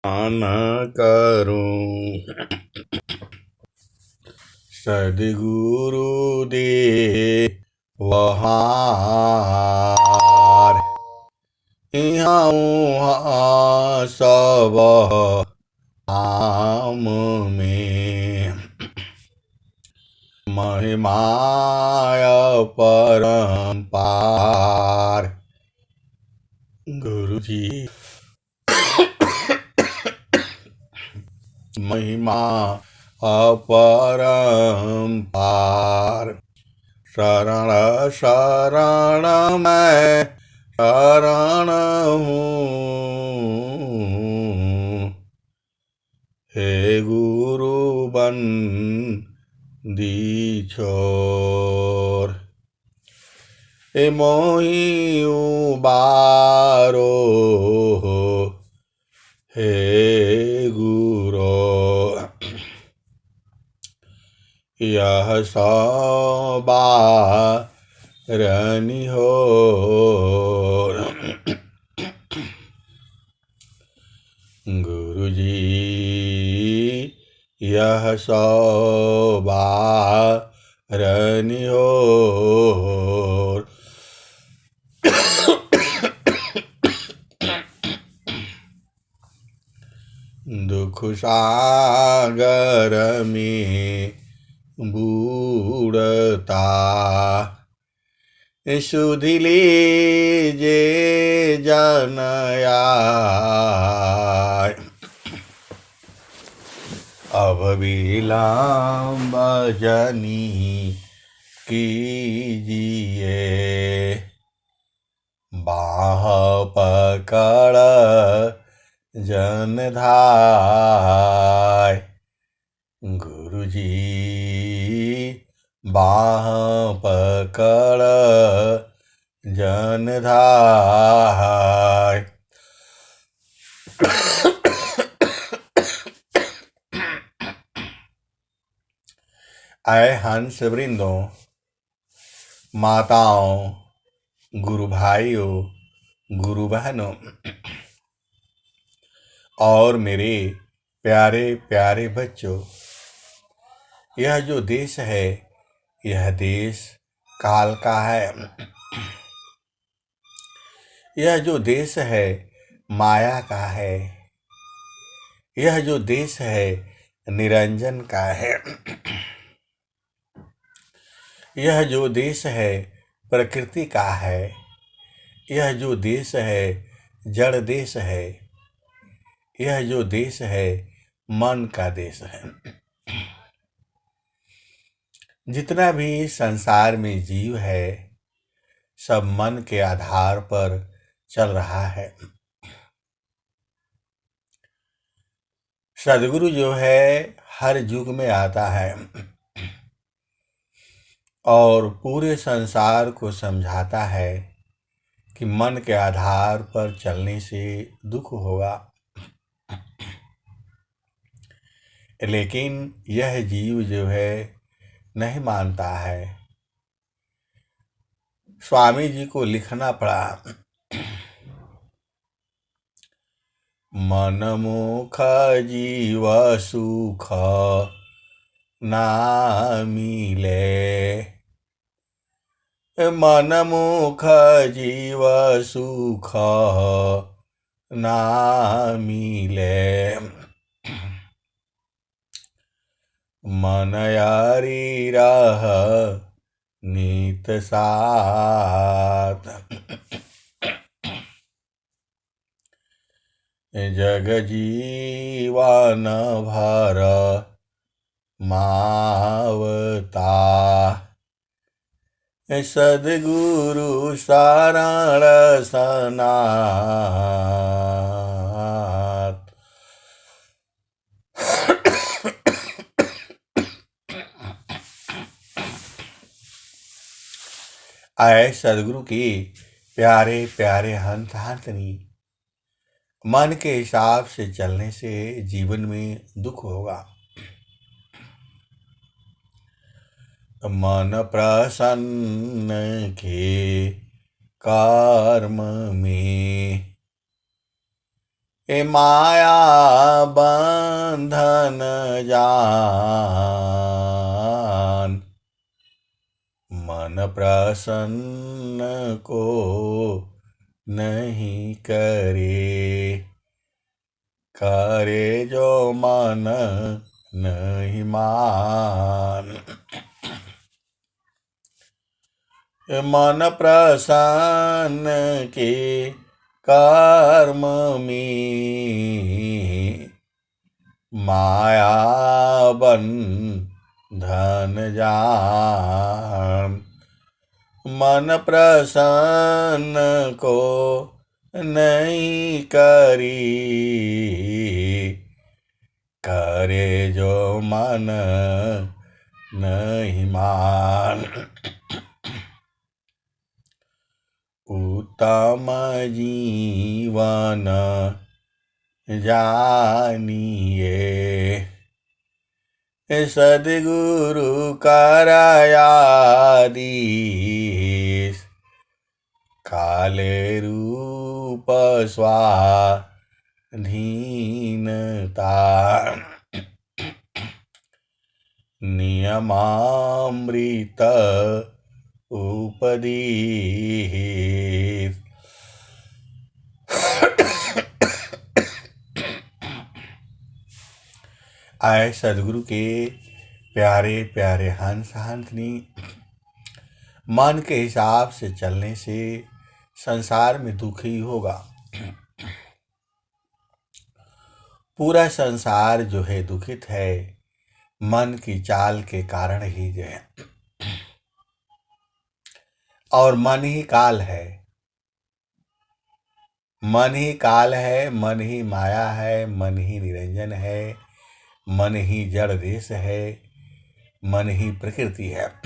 न करूं। सद्गुरु दे वहार, यहाँ सब आम में महिमाय परम्पार। गुरु जी महिमा अपरंपार। शरण शरण मैं शरण हूँ, हे गुरु बंदी छोर। हे मोहि उबारो, हे गुरो यह सवारनि हो। गुरु जी यह सवारनि हो। दुख सागर में बूढ़ता, सुधि लीजे जन आए। अब विलंब जनी कीजिए, बाह पकड़ जन धाय। गुरु जी बाह पकड़ जन धाय। आए हंस वृंदों, माताओं, गुरु भाइयों, गुरु बहनों और मेरे प्यारे प्यारे बच्चों, यह जो देश है, यह देश काल का है। यह जो देश है माया का है। यह जो देश है निरंजन का है। यह जो देश है प्रकृति का है। यह जो देश है जड़ देश है। यह जो देश है मन का देश है। जितना भी संसार में जीव है सब मन के आधार पर चल रहा है। सद्गुरु जो है हर युग में आता है और पूरे संसार को समझाता है कि मन के आधार पर चलने से दुख होगा। लेकिन यह जीव जो है नहीं मानता है। स्वामी जी को लिखना पड़ा, मन मुख जीव सुख ना मिले। मन मुख जीव सुख ना मिले। मन यारी रह नित साथ। जग जीवन भर मावता। सद्गुरु शरण सनाथ। आए सद्गुरु की प्यारे प्यारे हंस हंसनी। मन के हिसाब से चलने से जीवन में दुख होगा। मन प्रसन्न के कर्म में माया जान। मन प्रसन्न को नहीं करे, करे जो मन नहीं मान। मन प्रसन्न के कर्म में माया बंधन जान। मन प्रसन्न को नहीं करी, करे जो मन नहीं मान। उत्तम जीवन जानिए, सद्गुरु करायादीश। काले रूप स्वाधीनता, नियमामृत उपदेश। आए सदगुरु के प्यारे प्यारे हंस हंसनी, मन के हिसाब से चलने से संसार में दुख ही होगा। पूरा संसार जो है दुखित है, मन की चाल के कारण ही जो है। और मन ही काल है, मन ही काल है, मन ही माया है, मन ही निरंजन है, मन ही जड़ देश है, मन ही प्रकृति है।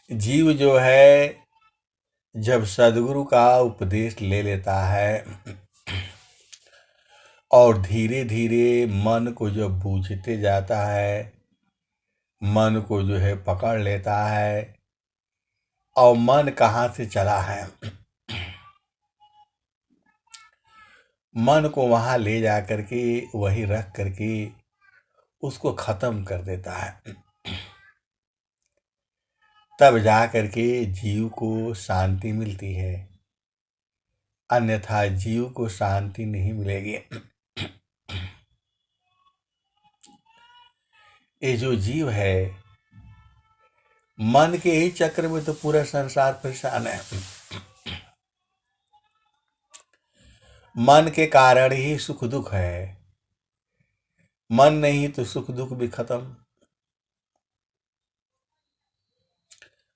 जीव जो है जब सद्गुरु का उपदेश ले लेता है और धीरे धीरे मन को जब बूझते जाता है, मन को जो है पकड़ लेता है, और मन कहाँ से चला है, मन को वहां ले जा करके वही रख करके उसको खत्म कर देता है। तब जा करके जीव को शांति मिलती है, अन्यथा जीव को शांति नहीं मिलेगी। ये जो जीव है, मन के ही चक्र में तो पूरा संसार परेशान है। मन के कारण ही सुख दुख है, मन नहीं तो सुख दुख भी खत्म।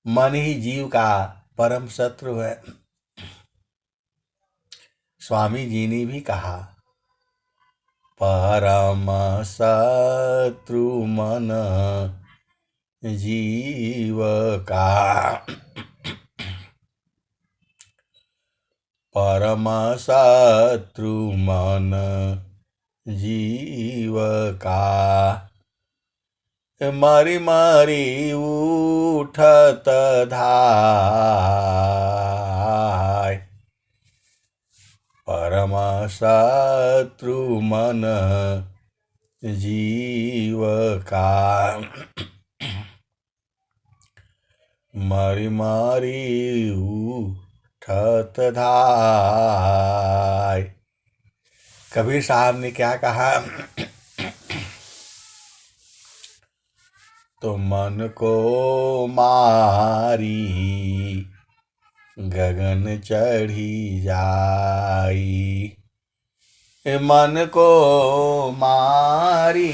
मन ही जीव का परम शत्रु है। स्वामी जी ने भी कहा, परम शत्रु मन जीव का, परम शत्रु मन जीव का। मरी मरी उठत धाय, परम शत्रु मन जीव का। मरी मरी उठत धाय। कबीर साहब ने क्या कहा, तो मन को मारी गगन चढ़ी जाई। मन को मारी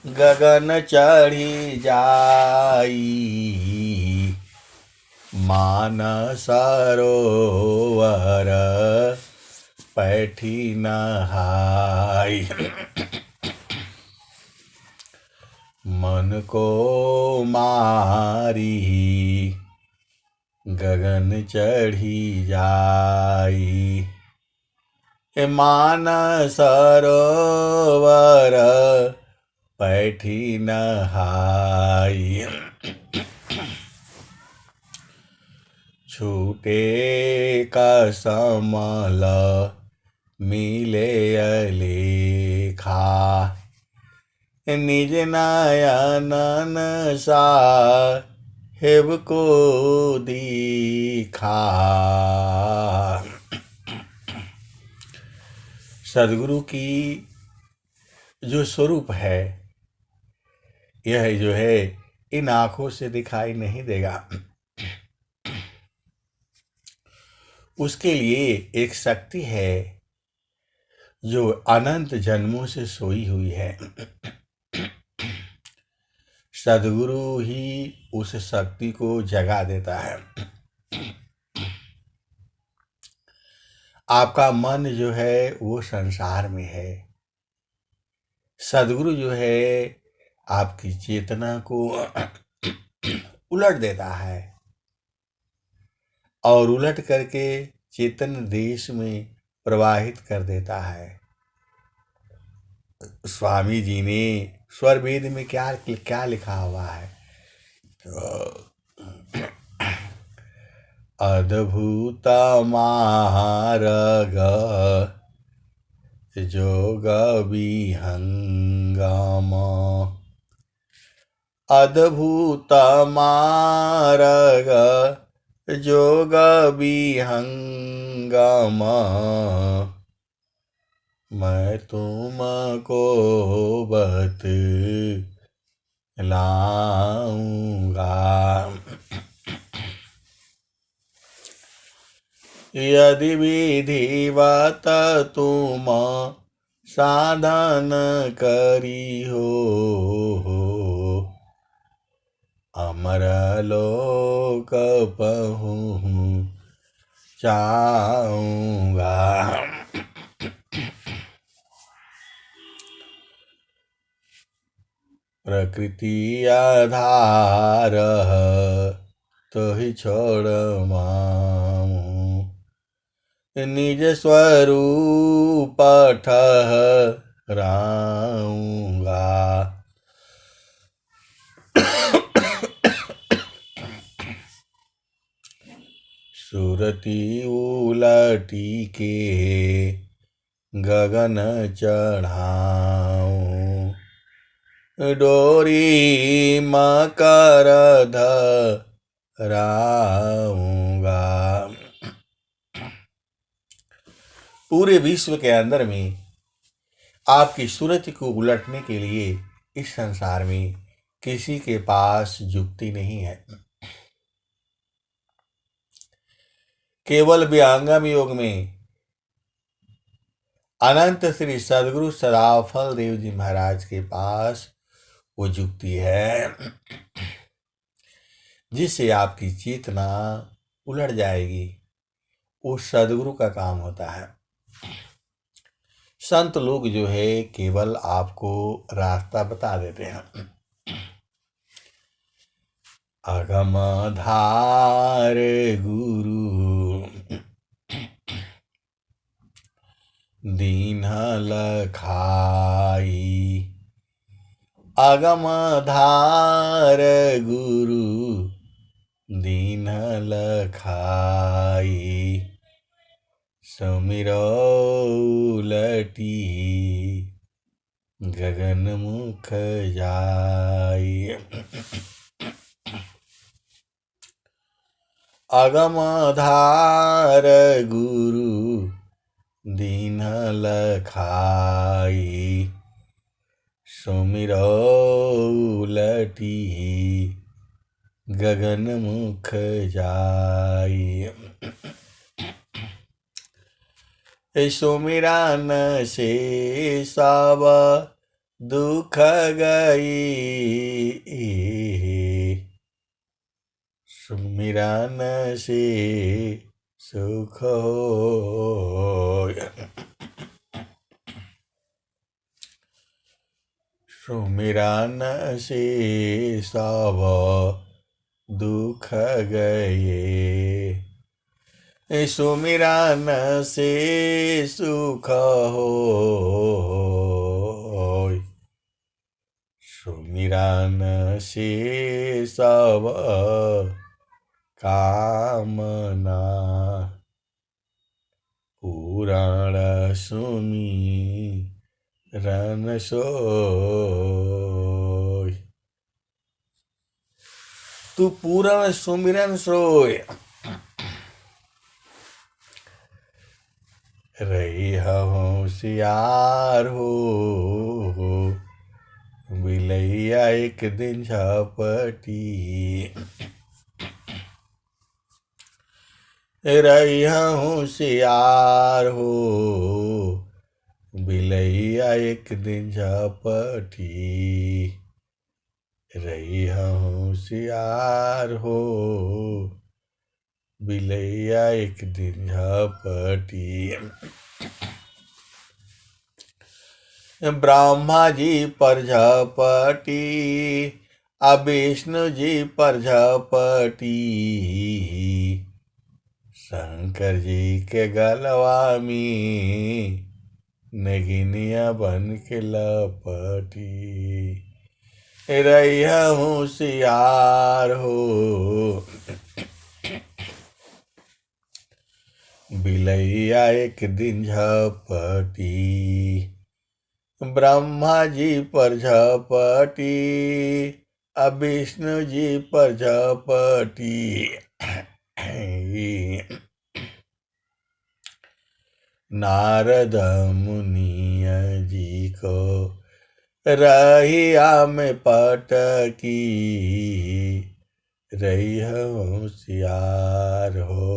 गगन चढ़ी जाई, मानस सरोवर पैठी नहाई। मन को मारी गगन चढ़ी जाई, मानस सरोवर पैठी नहाई। छूटे कसमल मिले अले, निज नयनन साहेब को दिखा। सदगुरु की जो स्वरूप है यह जो है इन आंखों से दिखाई नहीं देगा। उसके लिए एक शक्ति है जो अनंत जन्मों से सोई हुई है। सदगुरु ही उस शक्ति को जगा देता है। आपका मन जो है वो संसार में है। सदगुरु जो है आपकी चेतना को उलट देता है और उलट करके चेतन देश में प्रवाहित कर देता है। स्वामी जी ने स्वर वेद में क्या क्या लिखा हुआ है? अद्भुत मार्ग जोग विहंगम, अद्भुत मार्ग जोग विहंगम, मैं तुमको बतलाऊंगा। यदि विधिवत तुम साधन करी हो, अमर लोक पहुँचाऊंगा। प्रकृति आधार तो ही छोड़ माऊं, निज स्वरूप ठहराऊंगा। सुरती उलटी के गगन चढ़ाऊं, डोरी मकर धराऊंगा। पूरे विश्व के अंदर में आपकी सूरत को उलटने के लिए इस संसार में किसी के पास युक्ति नहीं है। केवल व्यांगम योग में अनंत श्री सदगुरु सदाफल देव जी महाराज के पास वो युक्ति है जिससे आपकी चेतना उलट जाएगी। वो सदगुरु का काम होता है। संत लोग जो है केवल आपको रास्ता बता देते हैं। अगम धार गुरु दीन लखाई, अगम धार गुरु दीन लखाई, सुमिरो उलटी गगन मुख जाई। अगम धार गुरु दीन लखाई, सुमिरो उलटी गगन मुख जाई। सुमिरन से सब दुख गई, सुमिरन से सुख हो। सुमिरन से सब दुख गए, सुमिरन से सुख हो। सुमिरन से सब कामना पुराण सुमिरन रन सोय। तू पूरन सुमिरन सोय। रही होशियार हो, बिलैया एक दिन झपटी। रही होशियार हो, बिलैया एक दिन झपटी। रही होशियार हो, बिलैया एक दिन झपटी। ब्रह्मा जी पर झपटी, विष्णु जी पर झपटी। शंकर जी के गलवा में नगिनिया बन के लपटी। रही होशियार हो, बिलैया एक दिन झपटी। ब्रह्मा जी पर झपटी, विष्णु जी पर झपटी। नारद मुनिया जी को रहिया में पटकी। रही होशियार हो,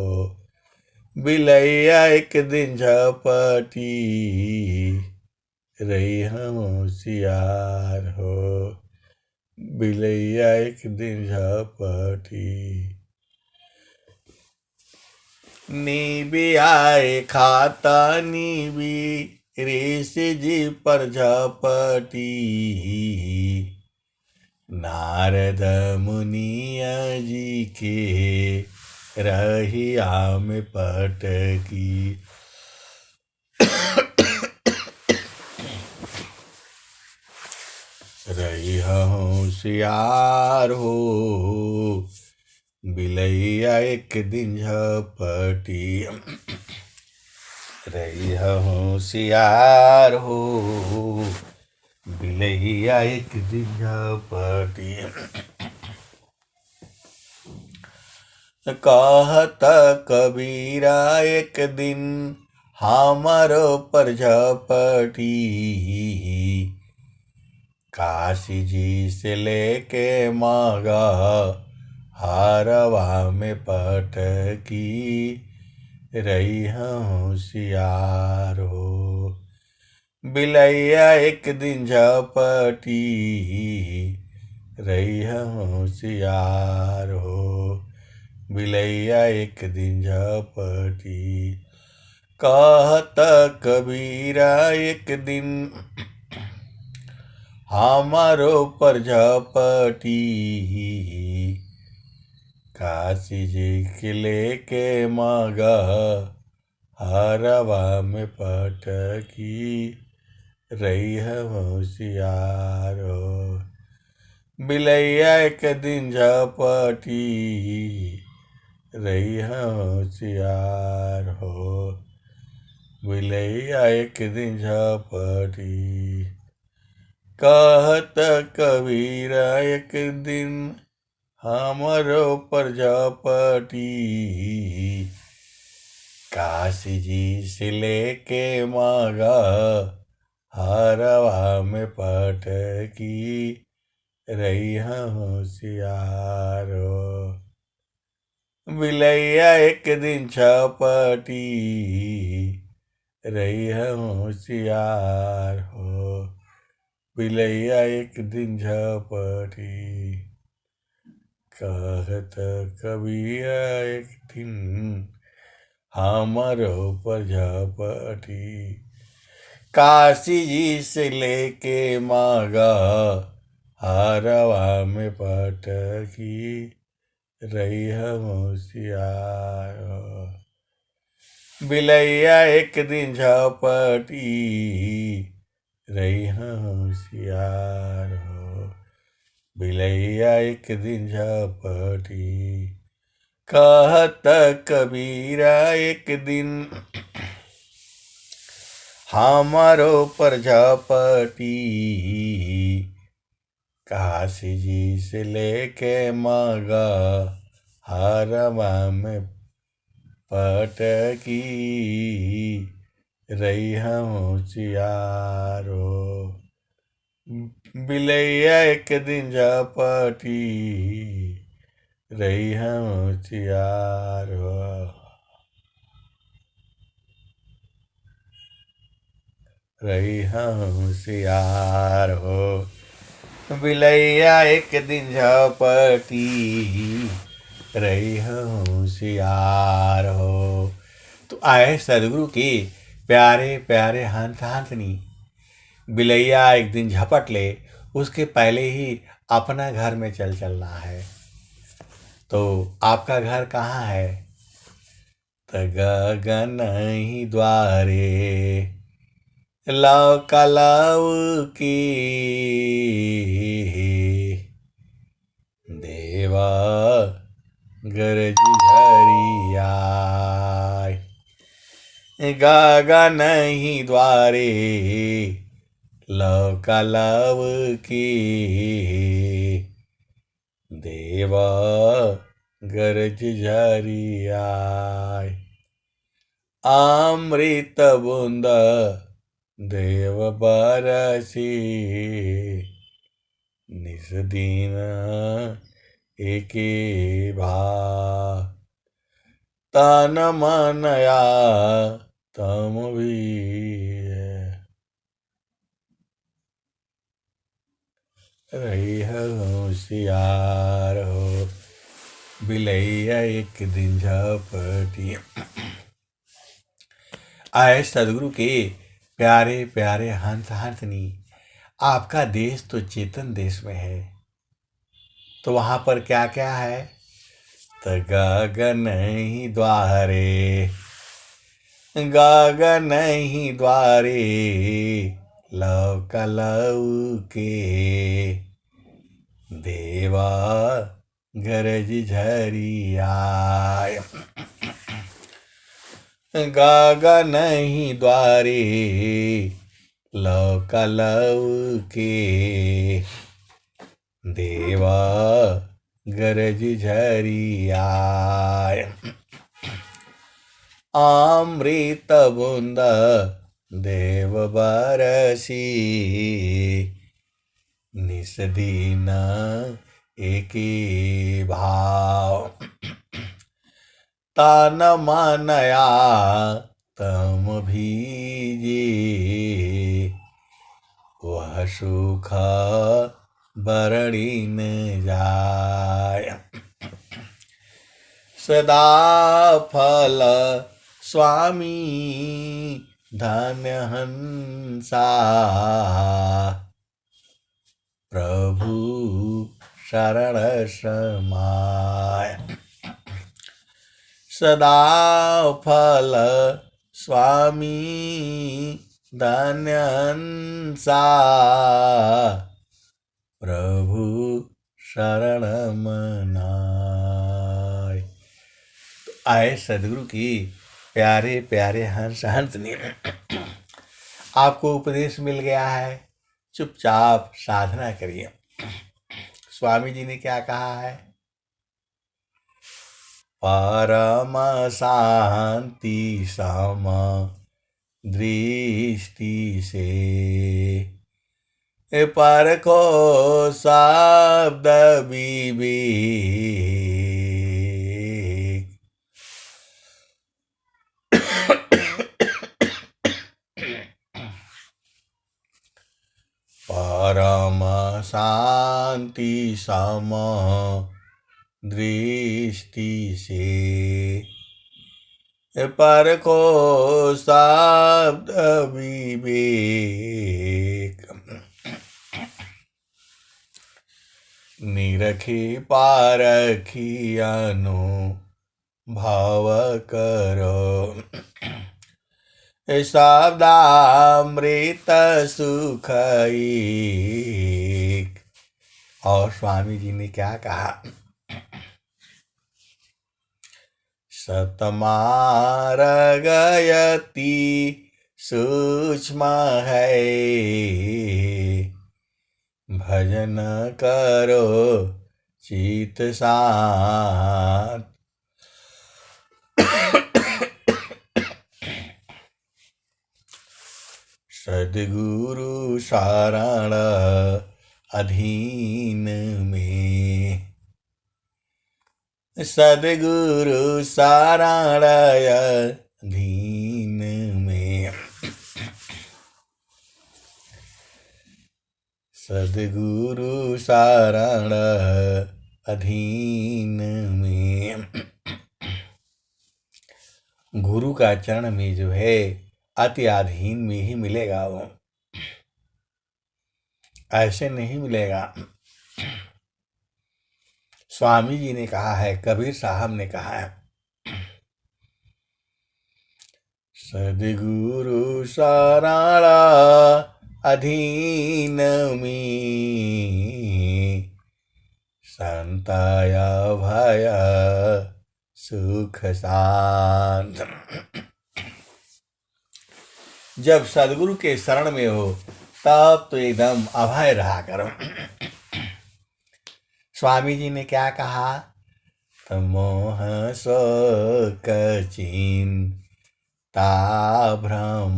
बिलैया एक दिन झपटी। रही होशियार हो, बिलैया एक दिन झपटी। नीबी आए खाता नीबी, ऋषि जी पर झपटी। नारद मुनिया जी के रहिया में पटकी। रही होशियार हो, बिलैया एक दिन झपटी। रही होशियार हो, बिलैया एक दिन झपटी। कहत कबीरा एक दिन हमारो पर झपटी। काशी जी से लेके मांगा हारवा में पटकी। रही होशियार हो, बिलैया एक दिन झपटी। रही होशियार हो, बिलैया एक दिन झपटी। कहत कबीरा एक दिन हमारो पर झपटी। काशी जी के लेके मांगा हरवा में पटकी। रही होशियार हो, बिलैया एक दिन झपटी। रही होशियार हो, बिलैया एक दिन झपटी। कहत कबीरा एक दिन हमारो पर झपटी। काशी जी से लेके मांगा हरवा में पटकी। रही होशियार हो, बिलैया एक दिन झपटी। रही होशियार हो, बिलैया एक दिन झपटी। कहत कबीरा एक दिन हमारो पर झपटी। काशी जी से लेके मांगा हरवा में पटकी। रही होशियार हो, बिलैया एक दिन झपटी। रही होशियार हो, बिलैया एक दिन झपटी। कहत कबीरा एक दिन हमारो प्रजापति काशी जी से लेके मगा हरवा में पटकी रही हम चियारो। बिलैया एक दिन झपटी रही हम चियारो। रही हम सियार हो। बिलैया एक दिन झपटी रही होशियार हो। तो आए सदगुरु के प्यारे प्यारे हंस हंसनी। बिलैया एक दिन झपट ले, उसके पहले ही अपना घर में चलना है। तो आपका घर कहाँ है? त गगन ही द्वारे लव कलव की देवा गरज हरिया। गगन ही द्वारे लव कलव की देवा गरज झरिया। अमृत बूंद देव बरसी निस दिन एके भा। तन मनया तम भी रही होशियार हो। बिलैया एक दिन झपटी। आए सदगुरु के प्यारे प्यारे हंस हंसनी। आपका देश तो चेतन देश में है, तो वहां पर क्या क्या है? त गगन ही द्वारे गगन ही द्वारे लव कलव के देवा गरज झरिया। गगन ही द्वारे लव कलव के देवा गरज झरिया। अमृत बूंद देव बरसी निस दिन एके भाव। तन मनया तम भीजे वह सुख बरड़ी न जाय। सदा फल स्वामी धन्य हंसा प्रभु शरण समाय। सदा फल स्वामी धन्य हंसा प्रभु शरण मनाय। तो आए सदगुरु की प्यारे प्यारे हंस हंसनी। आपको उपदेश मिल गया है, चुपचाप साधना करिए। स्वामी जी ने क्या कहा है? परम शांति सम दृष्टि से पर को शब्द विवेक। परम शांति सम दृष्टि से पर को शब्द विवेक। निरखी पारखी अनुभव करो शब्दामृत सुख एक। और स्वामी जी ने क्या कहा? सतमार गयति सूक्ष्म है। भजन करो चित शांत। सद्गुरु शरण अधीन में। सद्गुरु शरण अधीन में। सद्गुरु शरण अधीन में। गुरु का चरण में जो है अति अधीन में ही मिलेगा, वो ऐसे नहीं मिलेगा। स्वामी जी ने कहा है, कबीर साहब ने कहा है, सद्गुरु शरण अधीन में संतय भय सुख शांत। जब सद्गुरु के शरण में हो तब तो एकदम अभय रहा करो। स्वामी जी ने क्या कहा, मोह शोक चिंता भ्रम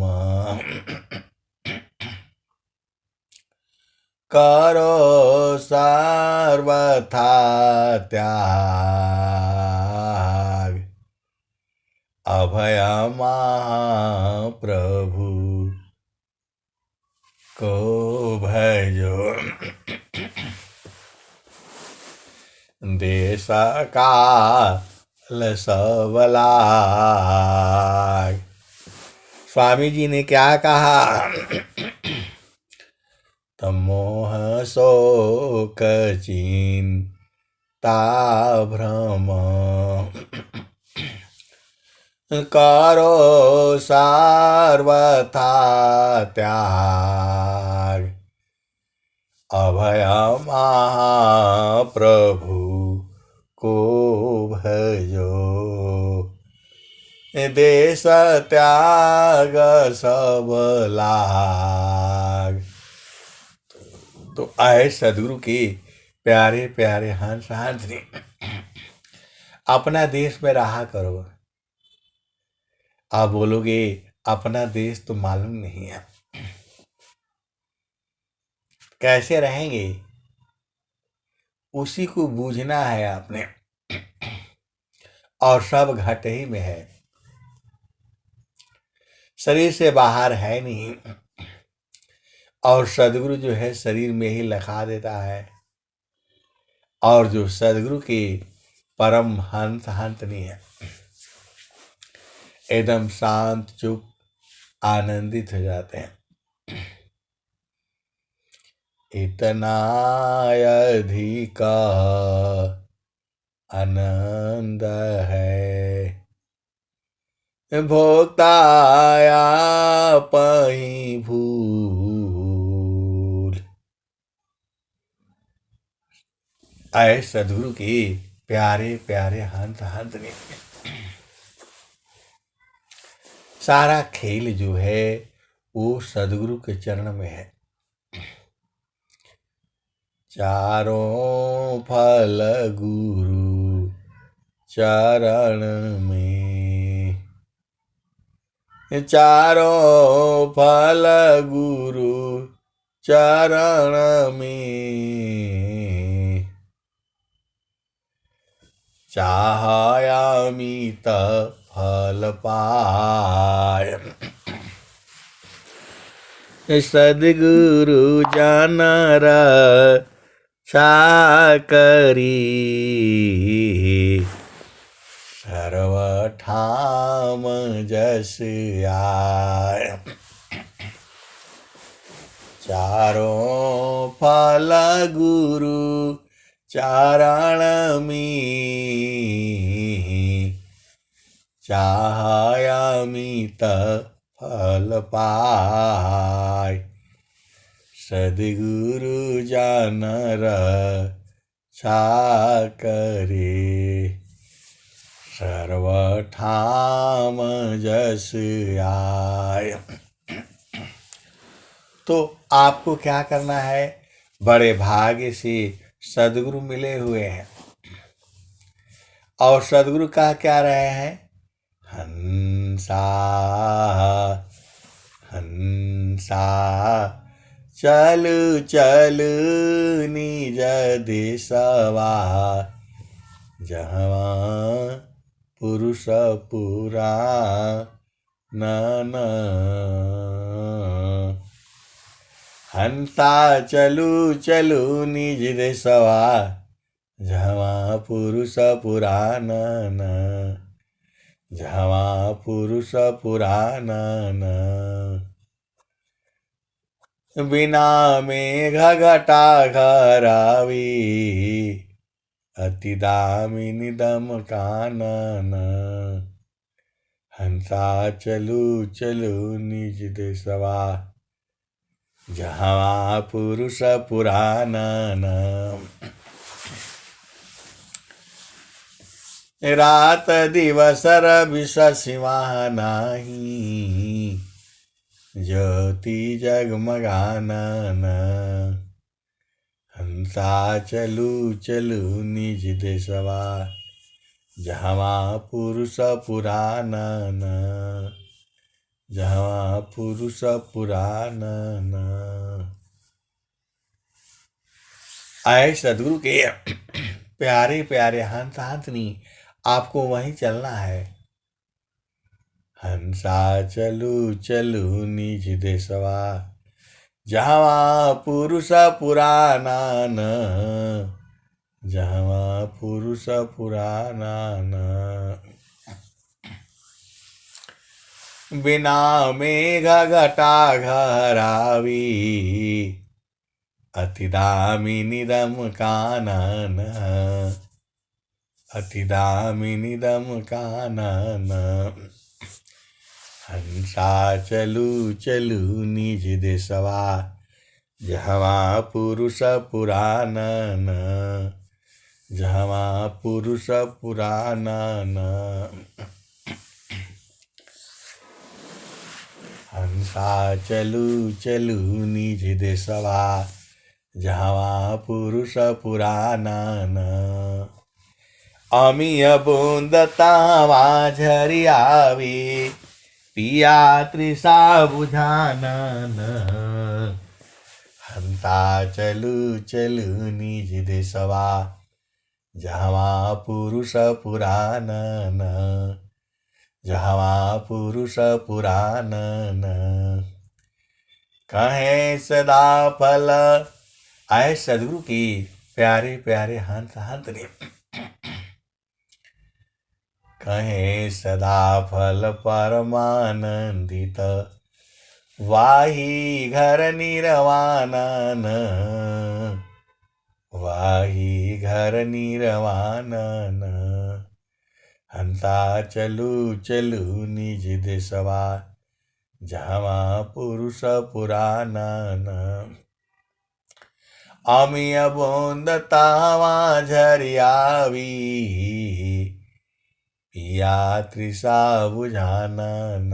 करो सर्वथा त्याग। अभय महाप्रभु को भजो। देश काल सब लाग। स्वामी जी ने क्या कहा, मोह शोक चिंता भ्रम करो सर्वथा त्याग। अभय महाप्रभु को भजो। देश त्याग सब लाग। तो आए सद्गुरु के प्यारे प्यारे हंस हाथनी, अपना देश में रहा करो। आप बोलोगे अपना देश तो मालूम नहीं है, कैसे रहेंगे, उसी को बूझना है आपने। और सब घट ही में है, शरीर से बाहर है नहीं। और सद्गुरु जो है शरीर में ही लखा देता है। और जो सद्गुरु की परम हंस नहीं है, एकदम शांत चुप आनंदित हो जाते हैं। इतना अधिक आनंद है भोक्ताया पही भूल। आए सद्गुरु की प्यारे प्यारे हंस ने सारा खेल जो है वो सद्गुरु के चरण में है। चारों फल गुरु चरण में। चारों फल गुरु चरण में। चाहयामित फल पाय। सद्गुरु जानर करी सर्वठाम जस आय। चारों फल गुरु चरण में। चाहयामित फल पाय। सद्गुरु जानर करे सर्वठाम जस आय। तो आपको क्या करना है, बड़े भाग्य से सदगुरु मिले हुए हैं। और सदगुरु कह क्या रहे हैं, हंसा हंसा चलु चलु निज देशवा, जहवा पुरुष पुराण। हंसा चलु चलु निज देशवा, जहवा पुरुष पुराण। जहवा पुरुष पुराण। बिना मेघ घटा घरावी, अति दामिनी दम कानन। हंसा चलु चलु निज देशवा, जहाँ पुरुष पुराण। रात दिवस रविश सीमा नाही, ज्योति जगमगानन। हंसा चलु चलु निज देशवा, जहाँ पुरुष पुराण। जहाँ पुरुष पुराण। आए सदगुरु के प्यारे प्यारे हंस हंसनी, आपको वहीं चलना है। हंसा चलु चलु निज देशवा, जहाँ पुरुष पुराण। जहाँ पुरुष पुराण। बिना मेघ घटा घरावी, अति दामिनी दम कानन। अति दामिनी दम कानन। हंसा चलु चलु निज देशवा, जहाँ पुरुष पुराण। जहाँ पुरुष पुराण। हंसा चलु चलु निज देशवा, जहाँ पुरुष पुराण। अमीय बूंद तावा झरी आवी, पिया तृषा बुझानन। हंसा चलु चलु निज देशवा, जहाँ पुरुष पुराण। जहाँ पुरुष पुराण। कहें सदा फल। आए सदगुरु की प्यारे प्यारे हंस हंसनी, कहें सदा फल परमानंदित, वाही घर निरवानन। वाही घर निरवानन। हंसा चलु चलु निज देशवा, जहाँ पुरुष पुराण। अमीय बूंद तावा झरी आवी, पिया तृषा बुझानन।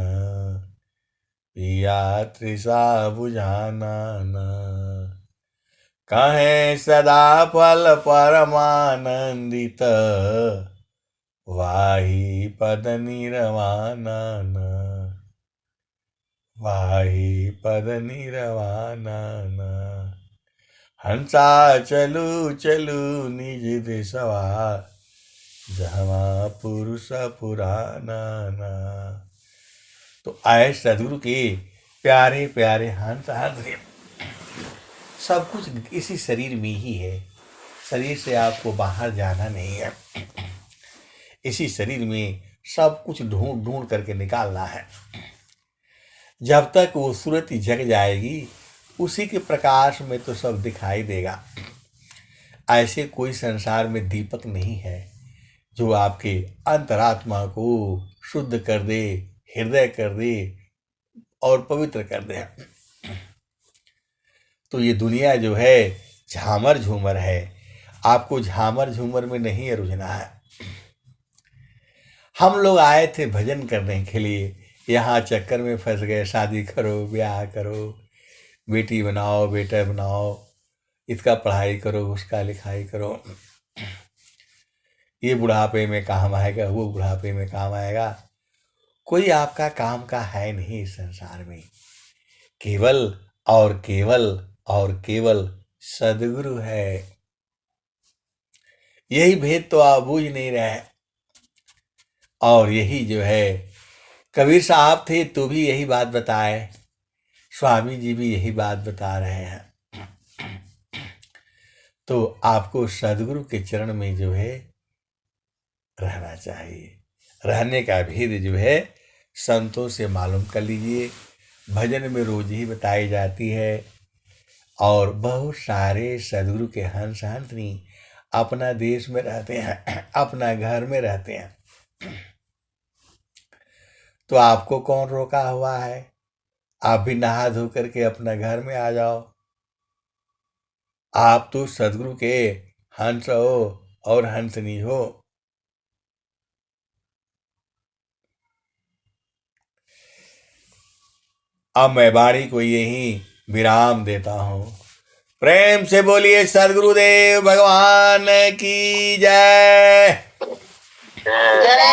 पिया तृषा बुझानन। कहें सदा फल परमानंदित, वाही पद निरवानन। वाही पद निरवानन। हंसा चलु चलु निज देशवा, जहाँ पुरुष पुराण। तो आए सदगुरु के प्यारे प्यारे हंस हंस। सब कुछ इसी शरीर में ही है, शरीर से आपको बाहर जाना नहीं है। इसी शरीर में सब कुछ ढूंढ ढूंढ करके निकालना है। जब तक वो सूरत जग जाएगी, उसी के प्रकाश में तो सब दिखाई देगा। ऐसे कोई संसार में दीपक नहीं है जो आपके अंतरात्मा को शुद्ध कर दे, हृदय कर दे और पवित्र कर दे। तो ये दुनिया जो है झामर झूमर है, आपको झामर झूमर में नहीं रुझना है। हम लोग आए थे भजन करने के लिए, यहाँ चक्कर में फंस गए, शादी करो ब्याह करो, बेटी बनाओ, बेटा बनाओ, इसका पढ़ाई करो, उसका लिखाई करो, ये बुढ़ापे में काम आएगा, वो बुढ़ापे में काम आएगा। कोई आपका काम का है नहीं इस संसार में। केवल और केवल और केवल सदगुरु है। यही भेद तो आप बूझ नहीं रहे। और यही जो है, कबीर साहब थे तो भी यही बात बताए, स्वामी जी भी यही बात बता रहे हैं। तो आपको सदगुरु के चरण में जो है रहना चाहिए। रहने का भेद जो है संतों से मालूम कर लीजिए। भजन में रोज ही बताई जाती है। और बहुत सारे सदगुरु के हंस हंसनी अपना देश में रहते हैं, अपना घर में रहते हैं। तो आपको कौन रोका हुआ है? आप भी नहा धो करके अपना घर में आ जाओ। आप तो सदगुरु के हंस हो और हंसनी हो। अब मैं वाणी को यही विराम देता हूं। प्रेम से बोलिए सदगुरुदेव भगवान की जय। जय